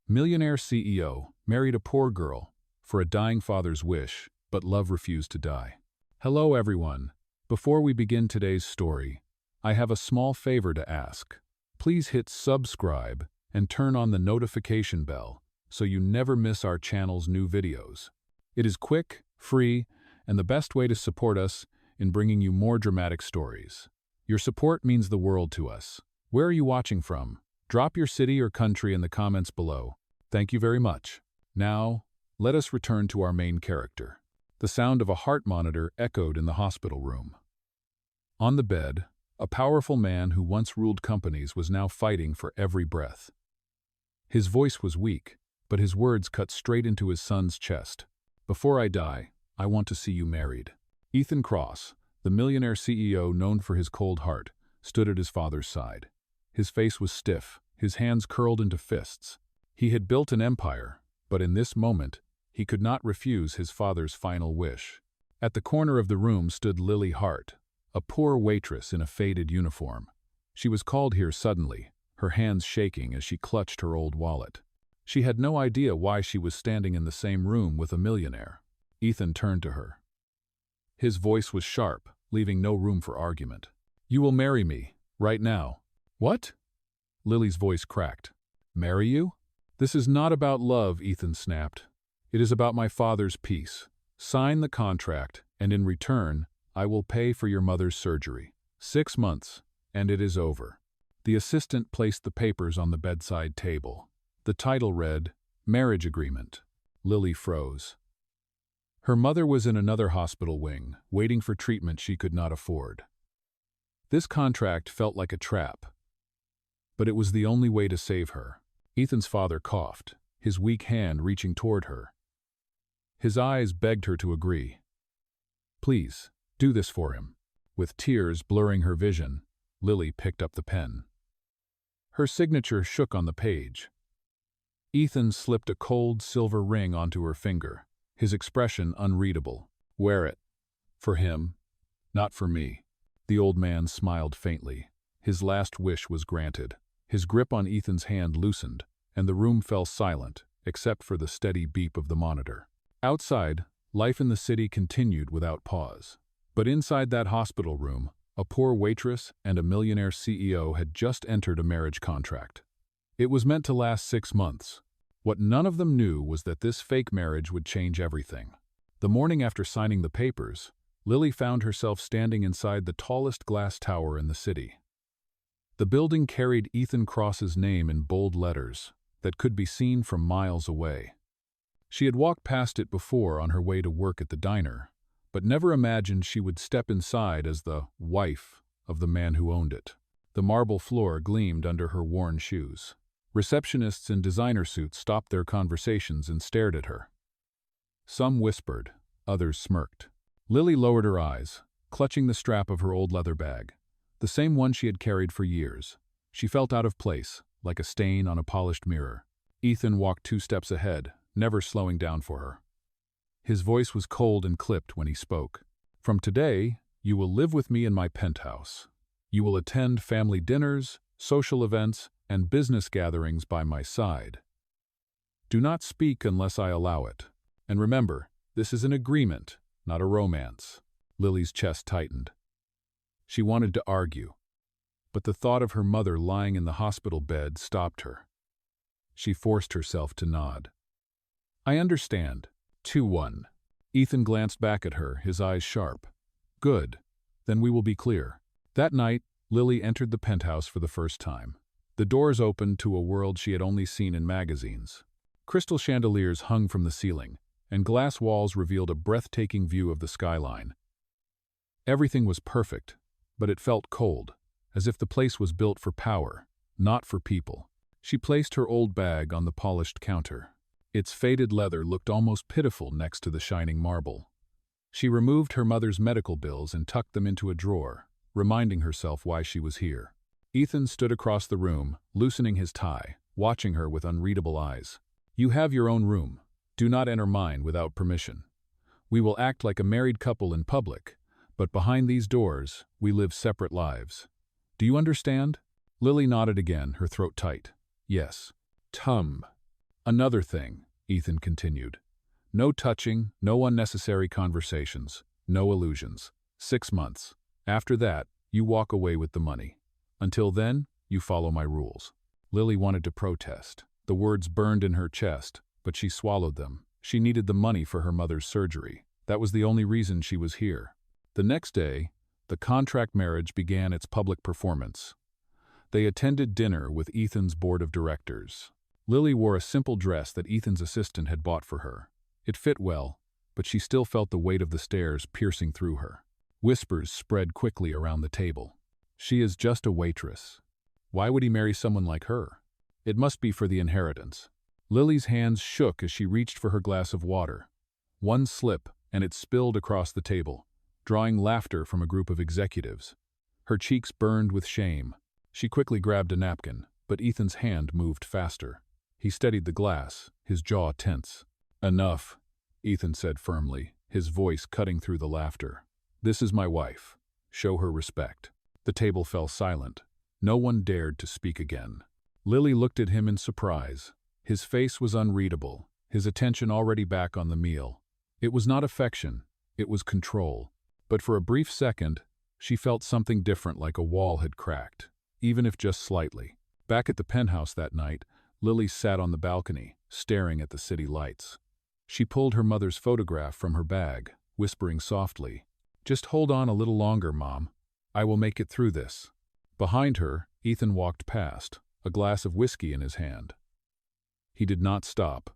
Millionaire CEO married a poor girl for a dying father's wish, but love refused to die. Hello everyone. Before we begin today's story, I have a small favor to ask. Please hit subscribe and turn on the notification bell so you never miss our channel's new videos. It is quick, free, and the best way to support us in bringing you more dramatic stories. Your support means the world to us. Where are you watching from? Drop your city or country in the comments below. Thank you very much. Now, let us return to our main character. The sound of a heart monitor echoed in the hospital room. On the bed, a powerful man who once ruled companies was now fighting for every breath. His voice was weak, but his words cut straight into his son's chest. "Before I die, I want to see you married." Ethan Cross, the millionaire CEO known for his cold heart, stood at his father's side. His face was stiff, his hands curled into fists. He had built an empire, but in this moment, he could not refuse his father's final wish. At the corner of the room stood Lily Hart, a poor waitress in a faded uniform. She was called here suddenly, her hands shaking as she clutched her old wallet. She had no idea why she was standing in the same room with a millionaire. Ethan turned to her. His voice was sharp, leaving no room for argument. "You will marry me, right now." "What?" Lily's voice cracked. "Marry you?" "This is not about love," Ethan snapped. "It is about my father's peace. Sign the contract, and in return, I will pay for your mother's surgery. 6 months, and it is over." The assistant placed the papers on the bedside table. The title read, "Marriage Agreement." Lily froze. Her mother was in another hospital wing, waiting for treatment she could not afford. This contract felt like a trap, but it was the only way to save her. Ethan's father coughed, his weak hand reaching toward her. His eyes begged her to agree. "Please, do this for him." With tears blurring her vision, Lily picked up the pen. Her signature shook on the page. Ethan slipped a cold silver ring onto her finger, his expression unreadable. "Wear it. For him, not for me." The old man smiled faintly. His last wish was granted. His grip on Ethan's hand loosened, and the room fell silent, except for the steady beep of the monitor. Outside, life in the city continued without pause. But inside that hospital room, a poor waitress and a millionaire CEO had just entered a marriage contract. It was meant to last 6 months. What none of them knew was that this fake marriage would change everything. The morning after signing the papers, Lily found herself standing inside the tallest glass tower in the city. The building carried Ethan Cross's name in bold letters that could be seen from miles away. She had walked past it before on her way to work at the diner, but never imagined she would step inside as the wife of the man who owned it. The marble floor gleamed under her worn shoes. Receptionists in designer suits stopped their conversations and stared at her. Some whispered, others smirked. Lily lowered her eyes, clutching the strap of her old leather bag, the same one she had carried for years. She felt out of place, like a stain on a polished mirror. Ethan walked 2 steps ahead, never slowing down for her. His voice was cold and clipped when he spoke. "From today, you will live with me in my penthouse. You will attend family dinners, social events, and business gatherings by my side. Do not speak unless I allow it. And remember, this is an agreement, not a romance." Lily's chest tightened. She wanted to argue, but the thought of her mother lying in the hospital bed stopped her. She forced herself to nod. "I understand." 2-1. Ethan glanced back at her, his eyes sharp. "Good. Then we will be clear." That night, Lily entered the penthouse for the first time. The doors opened to a world she had only seen in magazines. Crystal chandeliers hung from the ceiling, and glass walls revealed a breathtaking view of the skyline. Everything was perfect, but it felt cold, as if the place was built for power, not for people. She placed her old bag on the polished counter. Its faded leather looked almost pitiful next to the shining marble. She removed her mother's medical bills and tucked them into a drawer, reminding herself why she was here. Ethan stood across the room, loosening his tie, watching her with unreadable eyes. "You have your own room. Do not enter mine without permission. We will act like a married couple in public, but behind these doors, we live separate lives. Do you understand?" Lily nodded again, her throat tight. "Yes." "Tum." Another thing, Ethan continued. No touching, no unnecessary conversations, no illusions. 6 months. After that, you walk away with the money. Until then, you follow my rules. Lily wanted to protest. The words burned in her chest, but she swallowed them. She needed the money for her mother's surgery. That was the only reason she was here. The next day, the contract marriage began its public performance. They attended dinner with Ethan's board of directors. Lily wore a simple dress that Ethan's assistant had bought for her. It fit well, but she still felt the weight of the stairs piercing through her. Whispers spread quickly around the table. She is just a waitress. Why would he marry someone like her? It must be for the inheritance. Lily's hands shook as she reached for her glass of water. One slip, and it spilled across the table, drawing laughter from a group of executives. Her cheeks burned with shame. She quickly grabbed a napkin, but Ethan's hand moved faster. He steadied the glass, his jaw tense. Enough, Ethan said firmly, his voice cutting through the laughter. This is my wife. Show her respect. The table fell silent. No one dared to speak again. Lily looked at him in surprise. His face was unreadable, his attention already back on the meal. It was not affection, it was control. But for a brief second, she felt something different, like a wall had cracked, even if just slightly. Back at the penthouse that night, Lily sat on the balcony, staring at the city lights. She pulled her mother's photograph from her bag, whispering softly, "Just hold on a little longer, Mom. I will make it through this." Behind her, Ethan walked past, a glass of whiskey in his hand. He did not stop,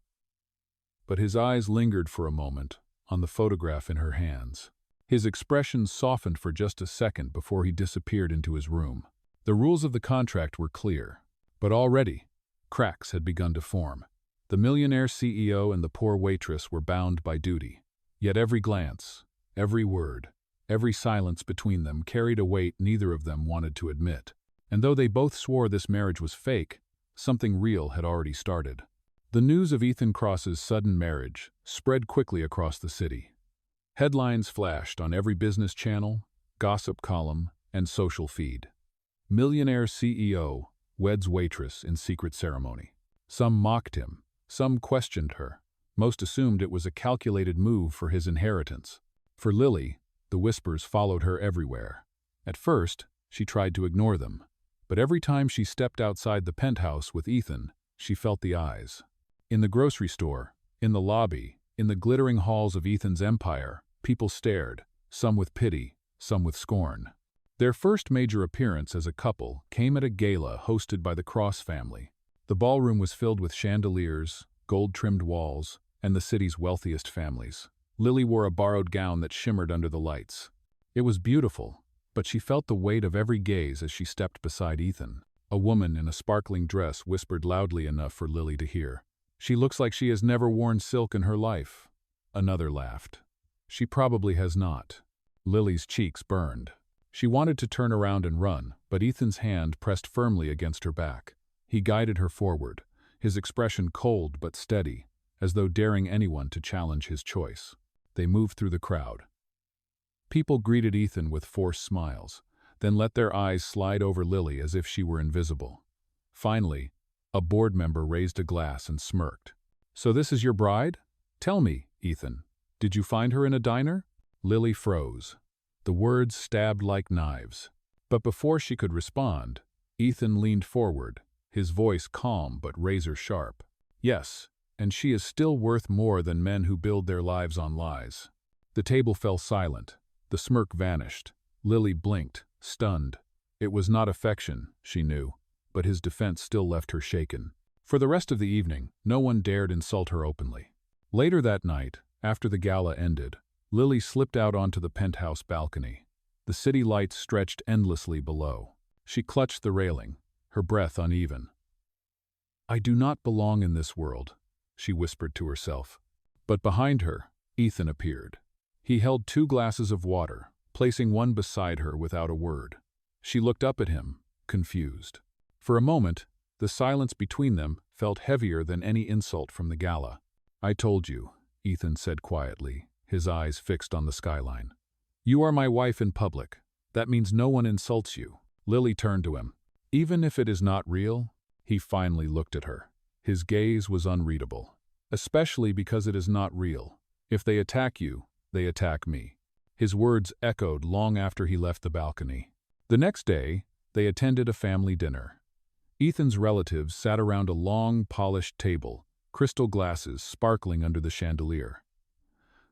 but his eyes lingered for a moment on the photograph in her hands. His expression softened for just a second before he disappeared into his room. The rules of the contract were clear, but already, cracks had begun to form. The millionaire CEO and the poor waitress were bound by duty. Yet every glance, every word, every silence between them carried a weight neither of them wanted to admit. And though they both swore this marriage was fake, something real had already started. The news of Ethan Cross's sudden marriage spread quickly across the city. Headlines flashed on every business channel, gossip column, and social feed. Millionaire CEO weds waitress in secret ceremony. Some mocked him, some questioned her. Most assumed it was a calculated move for his inheritance. For Lily, the whispers followed her everywhere. At first, she tried to ignore them, but every time she stepped outside the penthouse with Ethan, she felt the eyes. In the grocery store, in the lobby, in the glittering halls of Ethan's empire, people stared, some with pity, some with scorn. Their first major appearance as a couple came at a gala hosted by the Cross family. The ballroom was filled with chandeliers, gold-trimmed walls, and the city's wealthiest families. Lily wore a borrowed gown that shimmered under the lights. It was beautiful, but she felt the weight of every gaze as she stepped beside Ethan. A woman in a sparkling dress whispered loudly enough for Lily to hear, "She looks like she has never worn silk in her life." Another laughed. "She probably has not." Lily's cheeks burned. She wanted to turn around and run, but Ethan's hand pressed firmly against her back. He guided her forward, his expression cold but steady, as though daring anyone to challenge his choice. They moved through the crowd. People greeted Ethan with forced smiles, then let their eyes slide over Lily as if she were invisible. Finally, a board member raised a glass and smirked. "So this is your bride? Tell me, Ethan, did you find her in a diner?" Lily froze. The words stabbed like knives. But before she could respond, Ethan leaned forward, his voice calm but razor-sharp. "Yes, and she is still worth more than men who build their lives on lies." The table fell silent. The smirk vanished. Lily blinked, stunned. It was not affection, she knew, but his defense still left her shaken. For the rest of the evening, no one dared insult her openly. Later that night, after the gala ended, Lily slipped out onto the penthouse balcony. The city lights stretched endlessly below. She clutched the railing, her breath uneven. "I do not belong in this world," she whispered to herself. But behind her, Ethan appeared. He held 2 glasses of water, placing one beside her without a word. She looked up at him, confused. For a moment, the silence between them felt heavier than any insult from the gala. "I told you," Ethan said quietly, his eyes fixed on the skyline. "You are my wife in public. That means no one insults you." Lily turned to him. "Even if it is not real?" He finally looked at her. His gaze was unreadable. Especially because it is not real. If they attack you, they attack me. His words echoed long after he left the balcony. The next day, they attended a family dinner. Ethan's relatives sat around a long, polished table, crystal glasses sparkling under the chandelier.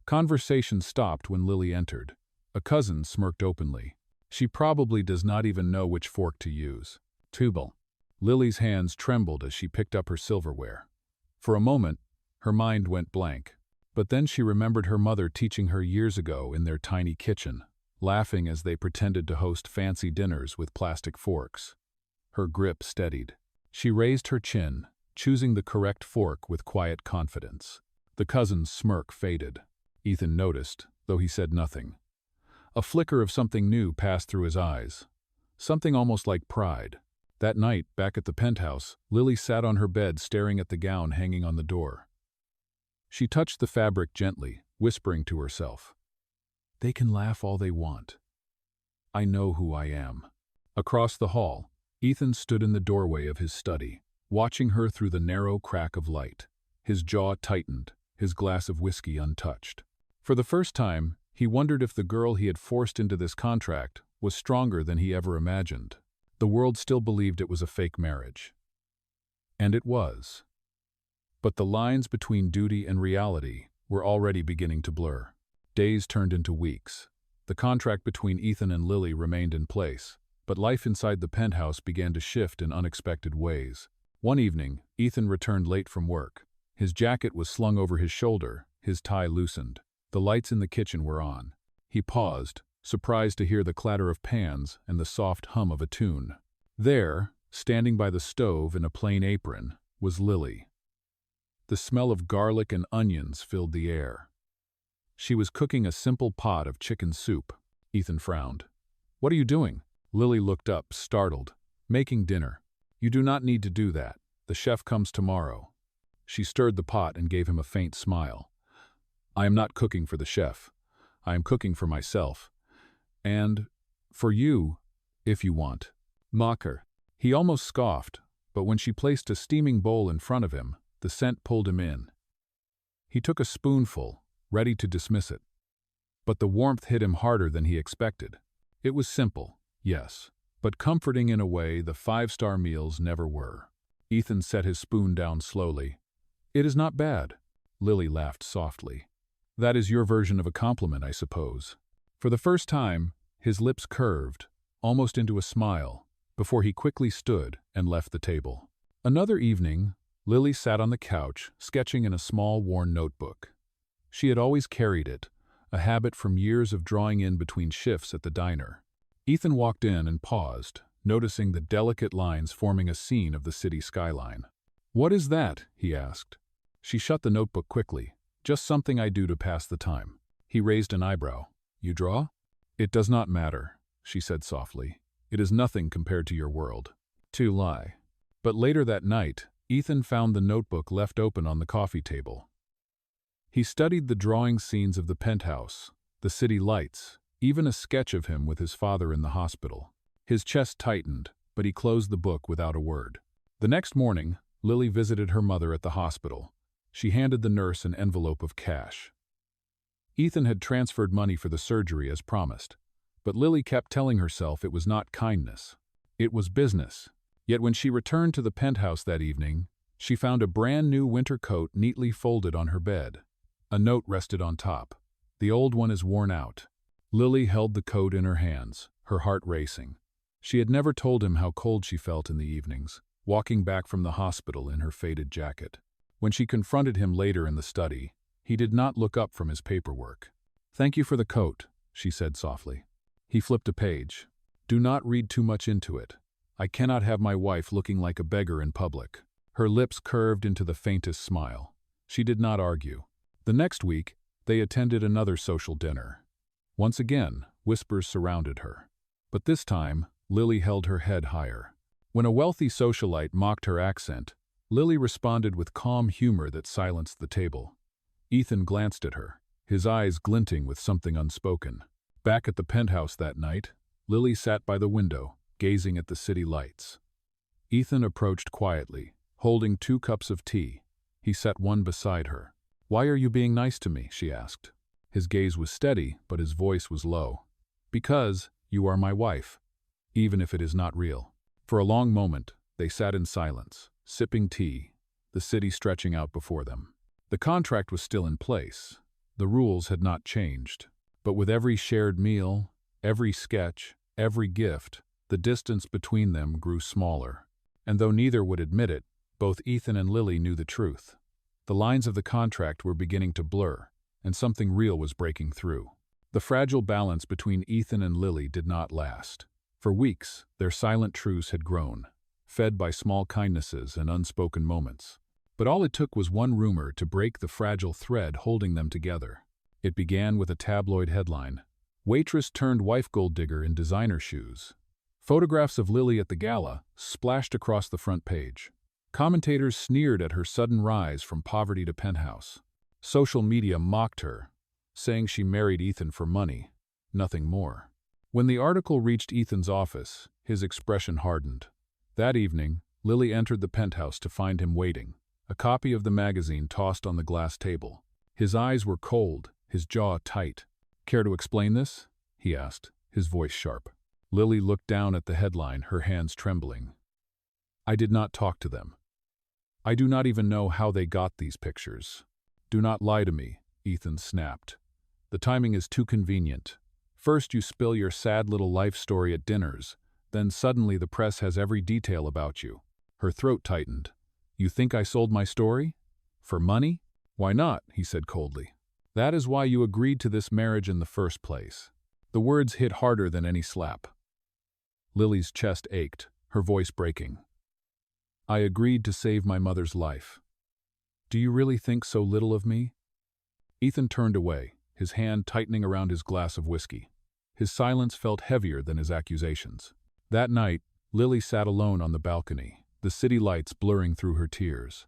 Conversation stopped when Lily entered. A cousin smirked openly. She probably does not even know which fork to use. Tubal. Lily's hands trembled as she picked up her silverware. For a moment, her mind went blank. But then she remembered her mother teaching her years ago in their tiny kitchen, laughing as they pretended to host fancy dinners with plastic forks. Her grip steadied. She raised her chin, choosing the correct fork with quiet confidence. The cousin's smirk faded. Ethan noticed, though he said nothing. A flicker of something new passed through his eyes. Something almost like pride. That night, back at the penthouse, Lily sat on her bed staring at the gown hanging on the door. She touched the fabric gently, whispering to herself, "They can laugh all they want. I know who I am." Across the hall, Ethan stood in the doorway of his study, watching her through the narrow crack of light. His jaw tightened, his glass of whiskey untouched. For the first time, he wondered if the girl he had forced into this contract was stronger than he ever imagined. The world still believed it was a fake marriage. And it was. But the lines between duty and reality were already beginning to blur. Days turned into weeks. The contract between Ethan and Lily remained in place, but life inside the penthouse began to shift in unexpected ways. One evening, Ethan returned late from work. His jacket was slung over his shoulder, his tie loosened. The lights in the kitchen were on. He paused, surprised to hear the clatter of pans and the soft hum of a tune. There, standing by the stove in a plain apron, was Lily. The smell of garlic and onions filled the air. She was cooking a simple pot of chicken soup. Ethan frowned. "What are you doing?" Lily looked up, startled. "Making dinner. You do not need to do that. The chef comes tomorrow." She stirred the pot and gave him a faint smile. "I am not cooking for the chef. I am cooking for myself. And for you, if you want." Mocker. He almost scoffed, but when she placed a steaming bowl in front of him, the scent pulled him in. He took a spoonful, ready to dismiss it. But the warmth hit him harder than he expected. It was simple, yes, but comforting in a way the five-star meals never were. Ethan set his spoon down slowly. "It is not bad." Lily laughed softly. "That is your version of a compliment, I suppose." For the first time, his lips curved, almost into a smile, before he quickly stood and left the table. Another evening, Lily sat on the couch, sketching in a small, worn notebook. She had always carried it, a habit from years of drawing in between shifts at the diner. Ethan walked in and paused, noticing the delicate lines forming a scene of the city skyline. "What is that?" he asked. She shut the notebook quickly. "Just something I do to pass the time." He raised an eyebrow. "You draw?" "It does not matter," she said softly. "It is nothing compared to your world." To lie. But later that night, Ethan found the notebook left open on the coffee table. He studied the drawing scenes of the penthouse, the city lights, even a sketch of him with his father in the hospital. His chest tightened, but he closed the book without a word. The next morning, Lily visited her mother at the hospital. She handed the nurse an envelope of cash. Ethan had transferred money for the surgery as promised, but Lily kept telling herself it was not kindness. It was business. Yet when she returned to the penthouse that evening, she found a brand new winter coat neatly folded on her bed. A note rested on top. "The old one is worn out." Lily held the coat in her hands, her heart racing. She had never told him how cold she felt in the evenings, walking back from the hospital in her faded jacket. When she confronted him later in the study, he did not look up from his paperwork. "Thank you for the coat," she said softly. He flipped a page. "Do not read too much into it. I cannot have my wife looking like a beggar in public." Her lips curved into the faintest smile. She did not argue. The next week, they attended another social dinner. Once again, whispers surrounded her. But this time, Lily held her head higher. When a wealthy socialite mocked her accent, Lily responded with calm humor that silenced the table. Ethan glanced at her, his eyes glinting with something unspoken. Back at the penthouse that night, Lily sat by the window, gazing at the city lights. Ethan approached quietly, holding 2 cups of tea. He set one beside her. "Why are you being nice to me?" she asked. His gaze was steady, but his voice was low. "Because you are my wife, even if it is not real." For a long moment, they sat in silence, sipping tea, the city stretching out before them. The contract was still in place. The rules had not changed. But with every shared meal, every sketch, every gift, the distance between them grew smaller. And though neither would admit it, both Ethan and Lily knew the truth. The lines of the contract were beginning to blur, and something real was breaking through. The fragile balance between Ethan and Lily did not last. For weeks, their silent truce had grown, fed by small kindnesses and unspoken moments. But all it took was one rumor to break the fragile thread holding them together. It began with a tabloid headline: "Waitress turned wife gold digger in designer shoes." Photographs of Lily at the gala splashed across the front page. Commentators sneered at her sudden rise from poverty to penthouse. Social media mocked her, saying she married Ethan for money, nothing more. When the article reached Ethan's office, his expression hardened. That evening, Lily entered the penthouse to find him waiting, a copy of the magazine tossed on the glass table. His eyes were cold, his jaw tight. "Care to explain this?" he asked, his voice sharp. Lily looked down at the headline, her hands trembling. "I did not talk to them. I do not even know how they got these pictures." "Do not lie to me," Ethan snapped. "The timing is too convenient. First you spill your sad little life story at dinners, then suddenly the press has every detail about you." Her throat tightened. "You think I sold my story? For money?" "Why not?" he said coldly. "That is why you agreed to this marriage in the first place." The words hit harder than any slap. Lily's chest ached, her voice breaking. "I agreed to save my mother's life. Do you really think so little of me?" Ethan turned away, his hand tightening around his glass of whiskey. His silence felt heavier than his accusations. That night, Lily sat alone on the balcony, the city lights blurring through her tears.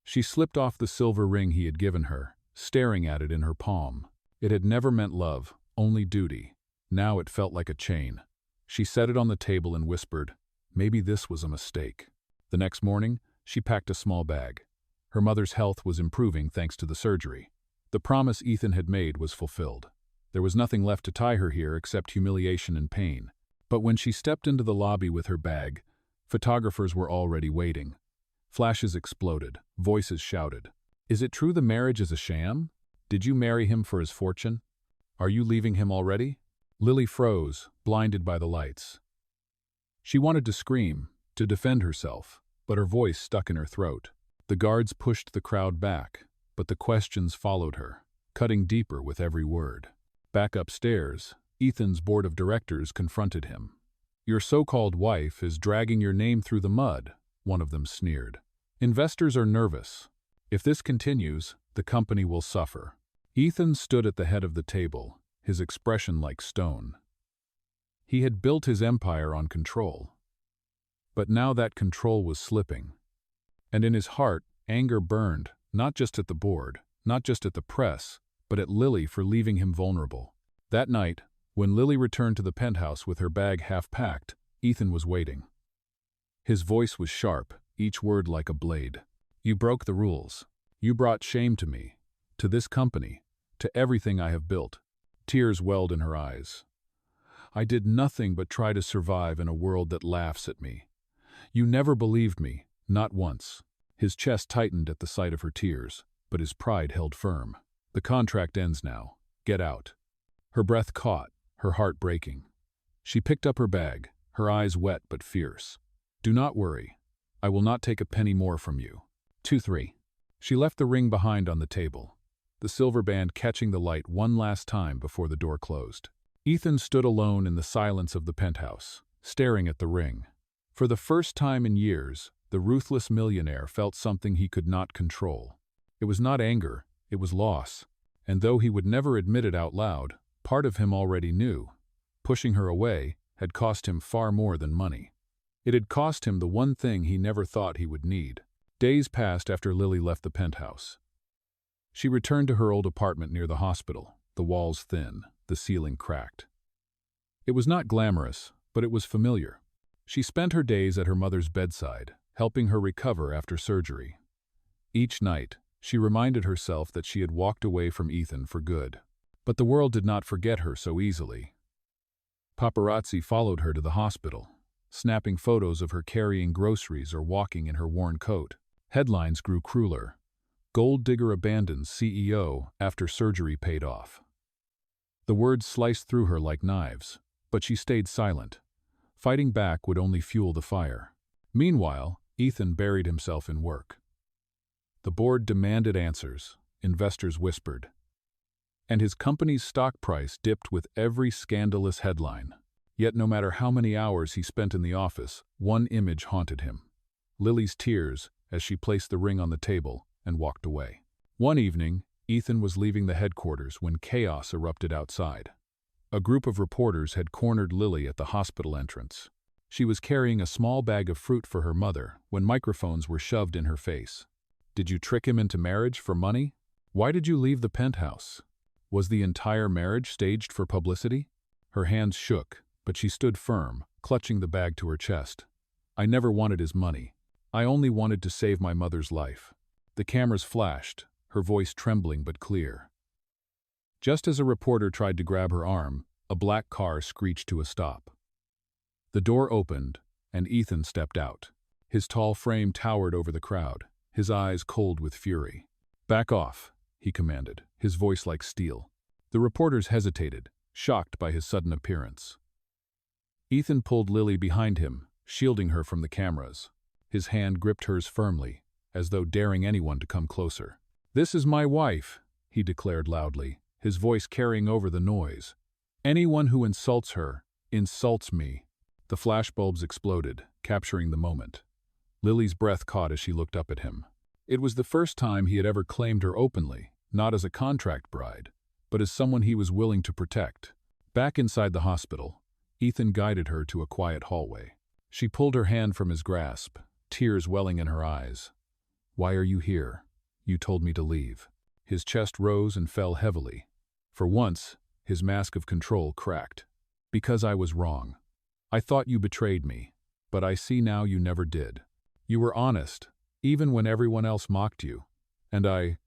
She slipped off the silver ring he had given her, staring at it in her palm. It had never meant love, only duty. Now it felt like a chain. She set it on the table and whispered, "Maybe this was a mistake." The next morning, she packed a small bag. Her mother's health was improving thanks to the surgery. The promise Ethan had made was fulfilled. There was nothing left to tie her here except humiliation and pain. But when she stepped into the lobby with her bag, photographers were already waiting. Flashes exploded, voices shouted. "Is it true the marriage is a sham? Did you marry him for his fortune? Are you leaving him already?" Lily froze, blinded by the lights. She wanted to scream, to defend herself, but her voice stuck in her throat. The guards pushed the crowd back, but the questions followed her, cutting deeper with every word. Back upstairs, Ethan's board of directors confronted him. "Your so-called wife is dragging your name through the mud," one of them sneered. "Investors are nervous. If this continues, the company will suffer." Ethan stood at the head of the table, his expression like stone. He had built his empire on control. But now that control was slipping. And in his heart, anger burned, not just at the board, not just at the press, but at Lily for leaving him vulnerable. That night, when Lily returned to the penthouse with her bag half-packed, Ethan was waiting. His voice was sharp, each word like a blade. "You broke the rules. You brought shame to me, to this company, to everything I have built." Tears welled in her eyes. "I did nothing but try to survive in a world that laughs at me. You never believed me, not once." His chest tightened at the sight of her tears, but his pride held firm. "The contract ends now. Get out." Her breath caught, her heart breaking. She picked up her bag, her eyes wet but fierce. "Do not worry. I will not take a penny more from you." 2-3. She left the ring behind on the table, the silver band catching the light one last time before the door closed. Ethan stood alone in the silence of the penthouse, staring at the ring. For the first time in years, the ruthless millionaire felt something he could not control. It was not anger, it was loss. And though he would never admit it out loud, part of him already knew. Pushing her away had cost him far more than money. It had cost him the one thing he never thought he would need. Days passed after Lily left the penthouse. She returned to her old apartment near the hospital, the walls thin, the ceiling cracked. It was not glamorous, but it was familiar. She spent her days at her mother's bedside, helping her recover after surgery. Each night, she reminded herself that she had walked away from Ethan for good. But the world did not forget her so easily. Paparazzi followed her to the hospital, snapping photos of her carrying groceries or walking in her worn coat. Headlines grew crueler. Gold digger abandons CEO after surgery paid off. The words sliced through her like knives, but she stayed silent. Fighting back would only fuel the fire. Meanwhile, Ethan buried himself in work. The board demanded answers, investors whispered, and his company's stock price dipped with every scandalous headline. Yet no matter how many hours he spent in the office, one image haunted him. Lily's tears as she placed the ring on the table and walked away. One evening, Ethan was leaving the headquarters when chaos erupted outside. A group of reporters had cornered Lily at the hospital entrance. She was carrying a small bag of fruit for her mother when microphones were shoved in her face. Did you trick him into marriage for money? Why did you leave the penthouse? Was the entire marriage staged for publicity? Her hands shook, but she stood firm, clutching the bag to her chest. I never wanted his money. I only wanted to save my mother's life. The cameras flashed, her voice trembling but clear. Just as a reporter tried to grab her arm, a black car screeched to a stop. The door opened, and Ethan stepped out. His tall frame towered over the crowd, his eyes cold with fury. Back off, he commanded, his voice like steel. The reporters hesitated, shocked by his sudden appearance. Ethan pulled Lily behind him, shielding her from the cameras. His hand gripped hers firmly, as though daring anyone to come closer. This is my wife, he declared loudly, his voice carrying over the noise. Anyone who insults her, insults me. The flashbulbs exploded, capturing the moment. Lily's breath caught as she looked up at him. It was the first time he had ever claimed her openly, not as a contract bride, but as someone he was willing to protect. Back inside the hospital, Ethan guided her to a quiet hallway. She pulled her hand from his grasp, tears welling in her eyes. Why are you here? You told me to leave. His chest rose and fell heavily. For once, his mask of control cracked. Because I was wrong. I thought you betrayed me, but I see now you never did. You were honest, even when everyone else mocked you. And I...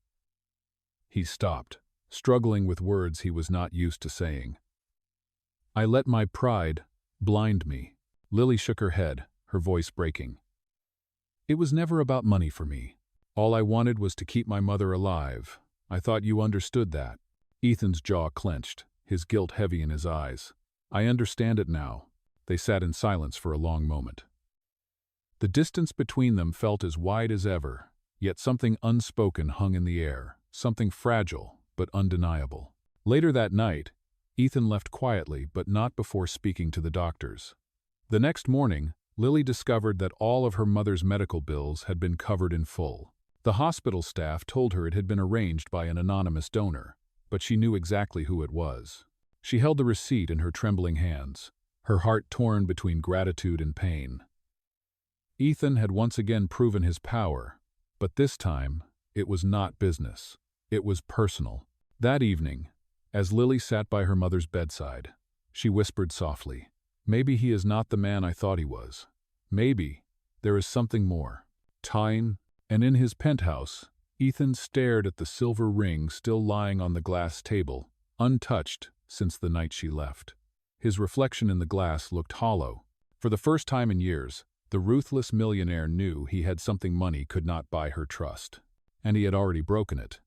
He stopped, struggling with words he was not used to saying. I let my pride blind me. Lily shook her head, her voice breaking. It was never about money for me. All I wanted was to keep my mother alive. I thought you understood that. Ethan's jaw clenched, his guilt heavy in his eyes. I understand it now. They sat in silence for a long moment. The distance between them felt as wide as ever, yet something unspoken hung in the air, something fragile but undeniable. Later that night, Ethan left quietly but not before speaking to the doctors. The next morning, Lily discovered that all of her mother's medical bills had been covered in full. The hospital staff told her it had been arranged by an anonymous donor, but she knew exactly who it was. She held the receipt in her trembling hands, her heart torn between gratitude and pain. Ethan had once again proven his power, but this time, it was not business. It was personal. That evening, as Lily sat by her mother's bedside, she whispered softly, maybe he is not the man I thought he was. Maybe there is something more. Time, and in his penthouse, Ethan stared at the silver ring still lying on the glass table, untouched since the night she left. His reflection in the glass looked hollow. For the first time in years, the ruthless millionaire knew he had something money could not buy her trust, and he had already broken it.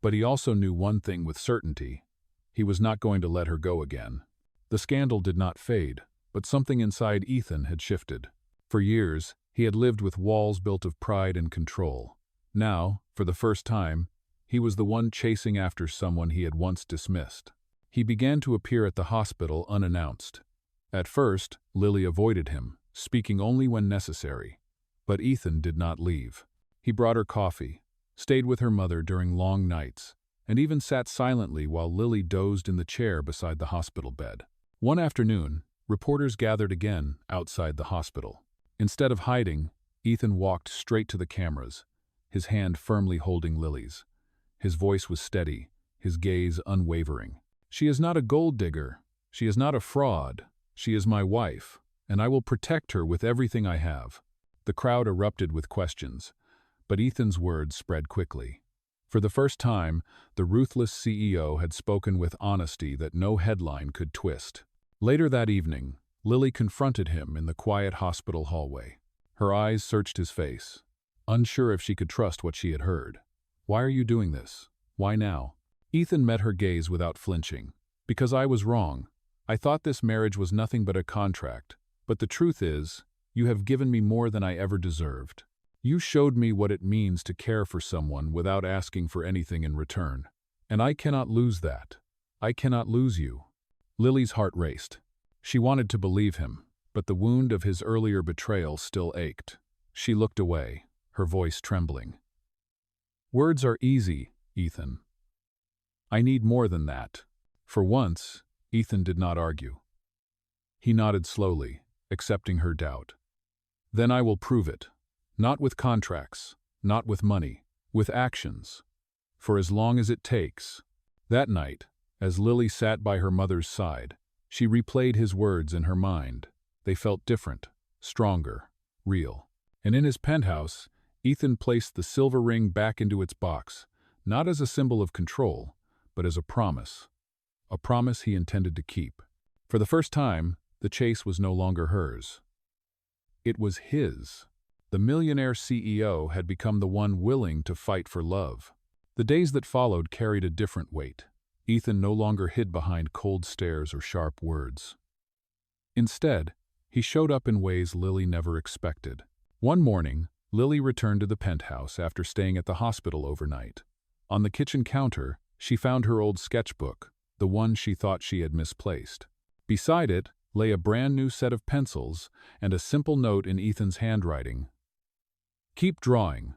But he also knew one thing with certainty. He was not going to let her go again. The scandal did not fade, but something inside Ethan had shifted. For years, he had lived with walls built of pride and control. Now, for the first time, he was the one chasing after someone he had once dismissed. He began to appear at the hospital unannounced. At first, Lily avoided him, speaking only when necessary. But Ethan did not leave. He brought her coffee, stayed with her mother during long nights, and even sat silently while Lily dozed in the chair beside the hospital bed. One afternoon, reporters gathered again outside the hospital. Instead of hiding, Ethan walked straight to the cameras, his hand firmly holding Lily's. His voice was steady, his gaze unwavering. She is not a gold digger. She is not a fraud. She is my wife, and I will protect her with everything I have. The The crowd erupted with questions, but Ethan's words spread quickly. For the first time, the ruthless CEO had spoken with honesty that no headline could twist. Later that evening, Lily confronted him in the quiet hospital hallway. Her eyes searched his face, unsure if she could trust what she had heard. "Why are you doing this? Why now?" Ethan met her gaze without flinching. "Because I was wrong. I thought this marriage was nothing but a contract. But the truth is, you have given me more than I ever deserved. You showed me what it means to care for someone without asking for anything in return. And I cannot lose that. I cannot lose you." Lily's heart raced. She wanted to believe him, but the wound of his earlier betrayal still ached. She looked away, her voice trembling. "Words are easy, Ethan. I need more than that." For once, Ethan did not argue. He nodded slowly, accepting her doubt. "Then I will prove it. Not with contracts, not with money, with actions. For as long as it takes." That night, as Lily sat by her mother's side, she replayed his words in her mind. They felt different, stronger, real. And in his penthouse, Ethan placed the silver ring back into its box, not as a symbol of control, but as a promise he intended to keep. For the first time, the chase was no longer hers. It was his. The millionaire CEO had become the one willing to fight for love. The days that followed carried a different weight. Ethan no longer hid behind cold stares or sharp words. Instead, he showed up in ways Lily never expected. One morning, Lily returned to the penthouse after staying at the hospital overnight. On the kitchen counter, she found her old sketchbook, the one she thought she had misplaced. Beside it lay a brand new set of pencils and a simple note in Ethan's handwriting. "Keep drawing.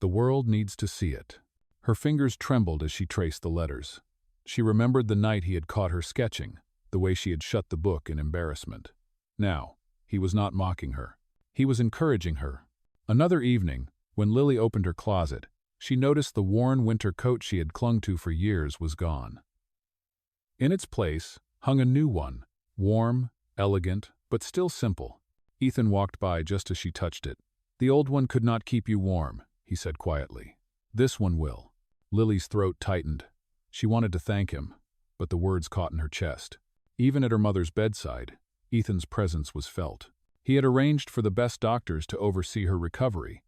The world needs to see it." Her fingers trembled as she traced the letters. She remembered the night he had caught her sketching, the way she had shut the book in embarrassment. Now, he was not mocking her. He was encouraging her. Another evening, when Lily opened her closet, she noticed the worn winter coat she had clung to for years was gone. In its place hung a new one, warm, elegant, but still simple. Ethan walked by just as she touched it. "The old one could not keep you warm," he said quietly. "This one will." Lily's throat tightened. She wanted to thank him, but the words caught in her chest. Even at her mother's bedside, Ethan's presence was felt. He had arranged for the best doctors to oversee her recovery,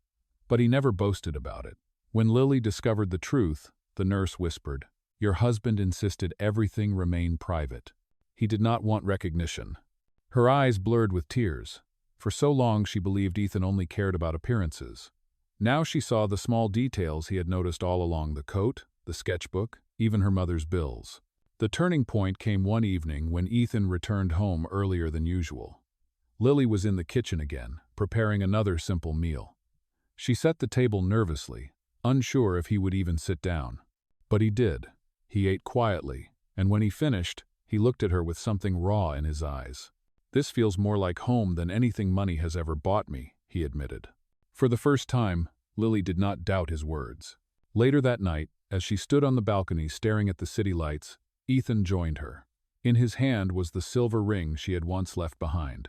but he never boasted about it. When Lily discovered the truth, the nurse whispered, "Your husband insisted everything remain private. He did not want recognition." Her eyes blurred with tears. For so long she believed Ethan only cared about appearances. Now she saw the small details he had noticed all along: the coat, the sketchbook, even her mother's bills. The turning point came one evening when Ethan returned home earlier than usual. Lily was in the kitchen again, preparing another simple meal. She set the table nervously, unsure if he would even sit down. But he did. He ate quietly, and when he finished, he looked at her with something raw in his eyes. "This feels more like home than anything money has ever bought me," he admitted. For the first time, Lily did not doubt his words. Later that night, as she stood on the balcony staring at the city lights, Ethan joined her. In his hand was the silver ring she had once left behind.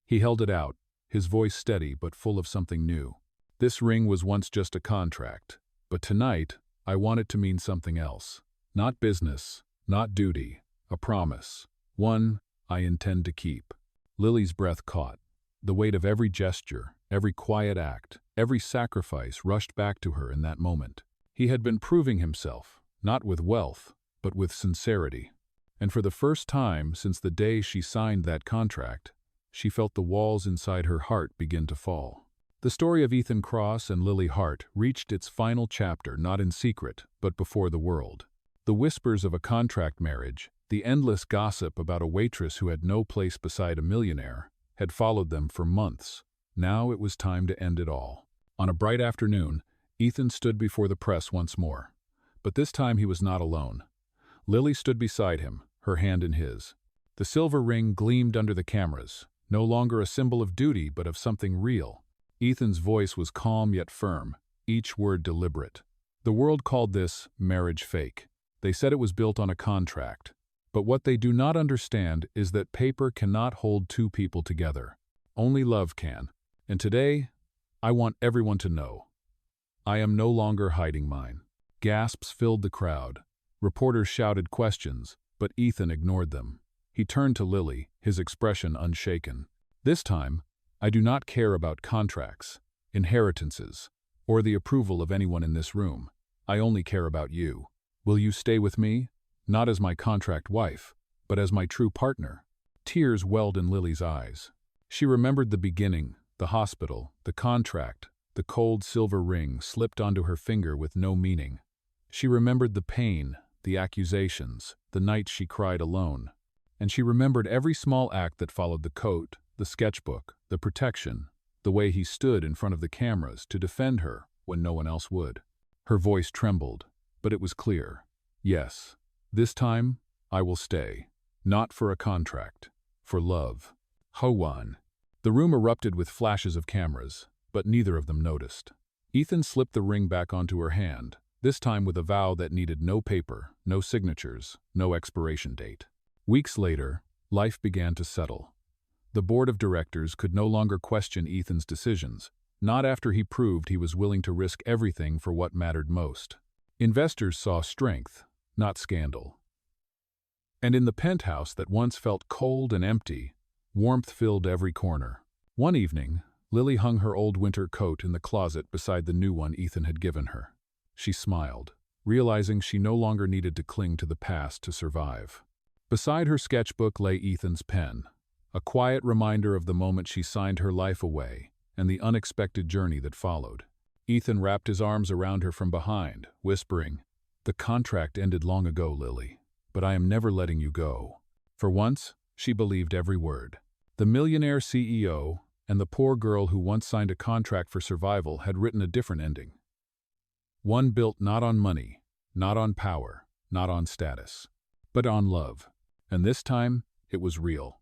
He held it out, his voice steady but full of something new. "This ring was once just a contract, but tonight I want it to mean something else. Not business, not duty, a promise. One I intend to keep." Lily's breath caught. The weight of every gesture, every quiet act, every sacrifice rushed back to her in that moment. He had been proving himself, not with wealth, but with sincerity. And for the first time since the day she signed that contract, she felt the walls inside her heart begin to fall. The story of Ethan Cross and Lily Hart reached its final chapter not in secret, but before the world. The whispers of a contract marriage, the endless gossip about a waitress who had no place beside a millionaire, had followed them for months. Now it was time to end it all. On a bright afternoon, Ethan stood before the press once more. But this time he was not alone. Lily stood beside him, her hand in his. The silver ring gleamed under the cameras, no longer a symbol of duty but of something real. Ethan's voice was calm yet firm, each word deliberate. The world called this marriage fake. They said it was built on a contract. But what they do not understand is that paper cannot hold two people together. Only love can. And today, I want everyone to know. I am no longer hiding mine. Gasps filled the crowd. Reporters shouted questions, but Ethan ignored them. He turned to Lily, his expression unshaken. This time, I do not care about contracts, inheritances, or the approval of anyone in this room. I only care about you. Will you stay with me? Not as my contract wife, but as my true partner. Tears welled in Lily's eyes. She remembered the beginning, the hospital, the contract, the cold silver ring slipped onto her finger with no meaning. She remembered the pain, the accusations, the nights she cried alone. And she remembered every small act that followed: the coat, the sketchbook, the protection, the way he stood in front of the cameras to defend her when no one else would. Her voice trembled, but it was clear. Yes, this time I will stay. Not for a contract, for love. Howan. The room erupted with flashes of cameras, but neither of them noticed. Ethan slipped the ring back onto her hand, this time with a vow that needed no paper, no signatures, no expiration date. Weeks later, life began to settle. The board of directors could no longer question Ethan's decisions, not after he proved he was willing to risk everything for what mattered most. Investors saw strength, not scandal. And in the penthouse that once felt cold and empty, warmth filled every corner. One evening, Lily hung her old winter coat in the closet beside the new one Ethan had given her. She smiled, realizing she no longer needed to cling to the past to survive. Beside her sketchbook lay Ethan's pen, a quiet reminder of the moment she signed her life away and the unexpected journey that followed. Ethan wrapped his arms around her from behind, whispering, "The contract ended long ago, Lily, but I am never letting you go." For once, she believed every word. The millionaire CEO and the poor girl who once signed a contract for survival had written a different ending. One built not on money, not on power, not on status, but on love. And this time, it was real.